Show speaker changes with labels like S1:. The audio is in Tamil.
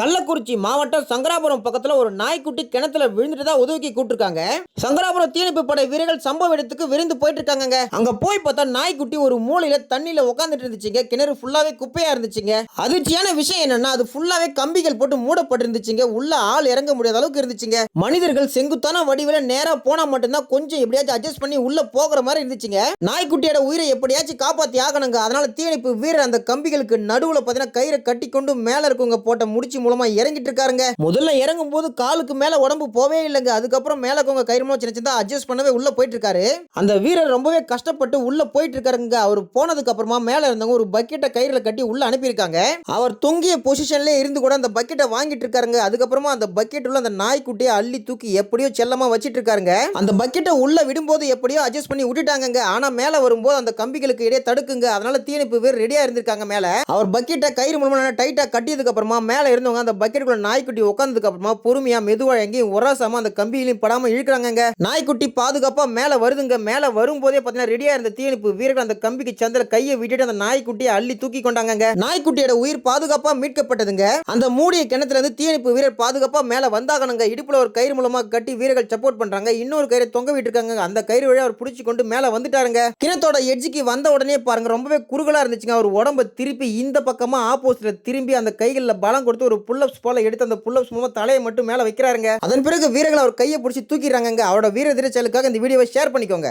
S1: கள்ளக்குறிச்சி மாவட்டம் சங்கராபுரம் பக்கத்துல ஒரு நாய்க்குட்டி கிணத்துல விழுந்துட்டு உதவிக்கு கூட்டிருக்காங்க. சங்கராபுரம் தீயணைப்பு படை வீரர்கள் சம்பவ இடத்துக்கு விரைந்து போயிட்டு இருக்காங்க. அங்க போய் பார்த்தா நாய்க்குட்டி ஒரு மூலையில தண்ணியில உட்காந்துட்டு இருந்துச்சுங்க. கிணறு ஃபுல்லாவே குப்பையா இருந்துச்சுங்க. அதிர்ச்சியான விஷயம் என்னன்னா அது ஃபுல்லாவே கம்பிகள் போட்டு மூடப்பட்டிருந்துச்சுங்க. உள்ள ஆள் இறங்க முடியாத அளவுக்கு இருந்துச்சுங்க. மனிதர்கள் செங்குத்தான வடிவில நேரா போனா மட்டும்தான் கொஞ்சம் எப்படியாச்சும் அட்ஜஸ்ட் பண்ணி உள்ள போகிற மாதிரி இருந்துச்சுங்க. நாய்க்குட்டியோட உயிரை எப்படியாச்சும் காப்பாத்தி ஆகணுங்க. அதனால தீயணைப்பு வீரர் அந்த கம்பிகளுக்கு நடுவுல பாத்தீங்கன்னா கயிறை கட்டி கொண்டு மேல இருக்கவங்க போட்ட முடிச்சு மூலமா இறங்கிட்டு இருக்காருங்க. முதல்ல இறங்கும் போது காலுக்கு மேல உடம்பு போவே இல்லைங்க. அதுக்கப்புறம் மேல இருக்கவங்க கயிறு மூலம் சின்ன சின்ன அட்ஜஸ்ட் பண்ணவே உள்ள போயிட்டு இருக்காரு. அந்த வீரர் ரொம்பவே கஷ்டப்பட்டு உள்ள போயிட்டு இருக்காருங்க. அவர் போனதுக்கு அப்புறமா மேல இருந்தவங்க ஒரு பக்கெட்டை கயிறுல கட்டி உள்ள அனுப்பியிருக்காங்க. அவர் தொங்கிய பொசிஷன்ல இருந்து கூட அந்த பக்கெட்டை வாங்கிட்டு இருக்காருங்க. அதுக்கப்புறமா அந்த பக்கெட் உள்ள அந்த நாய்க்குட்டியை அள்ளி தூக்கி எப்படியோ செல்லமா வச்சிட்டு இருக்காருங்க. அந்த பக்கெட்டை உள்ள விடும்போது எப்படியோ அட்ஜஸ்ட் பண்ணி விட்டுட்டாங்க. ஆனா மேல வரும்போது அந்த கம்பிகளுக்கு இடையே தடுக்குங்க. அதனால தீயணைப்பு வீரர் ரெடியா இருந்திருக்காங்க. மேல அவர் பக்கெட்டை கயிறு மூலமா டைட்டா கட்டியதுக்கு அப்புறமா மேல இருந்தவங்க அந்த பக்கெட்டுக்குள்ள நாய்க்குட்டி உட்கார்ந்ததுக்கு அப்புறமா பொறுமையா மெதுவா எங்கேயும் உராசாம அந்த கம்பியிலையும் படாம இழுக்கிறாங்க. நாய்க்குட்டி பாதுகாப்பா மேல வருதுங்க. மேல வரும்போதே பாத்தீங்கன்னா ரெடியா இருந்த தீயணைப்பு வீரர்கள் அந்த கம்பிக்கு சந்தில கையை விட்டுட்டு அந்த நாய்க்குட்டியை அள்ளி தூக்கி கொண்டாங்க. நாய்க்குட்டியோட உயிர் பாதுகாப்பா மீட்கப்பட்டதுங்க. அந்த மூடிய கிணத்துல இருந்து தீயணைப்பு வீரர் பாதுகாப்பா மேல வந்தாகணுங்க. இடுப்புல ஒரு கயிறு மூலமா கட்டி வீரர்கள் சப்போர்ட் பண்றாங்க. இன்னொரு கயிறை தொங்க விட்டு இருக்காங்க. அந்த கயிறு வழியா அவர் பிடிச்சு கொண்டு மேல வந்துட்டாருங்க. கிணத்தோட எட்ஜுக்கு வந்த உடனே பாருங்க ரொம்பவே குறுகலா இருந்துச்சுங்க. அவர் உடம்ப திருப்பி இந்த பக்கமா ஆப்போசிட்ல திரும்பி அந்த கைகள்ல பலம் கொடுத்து ஒரு புல்லப்ஸ் போல எடுத்து அந்த புல்லப்ஸ் மூலமா தலையை மட்டும் மேல வைக்கிறாருங்க. அதன் பிறகு வீரர்கள் அவர் கையை பிடிச்சி தூக்கிடுறாங்க. அவரோட வீர தீர செயலுக்காக இந்த வீடியோவை ஷேர் பண்ணிக்கோங்க.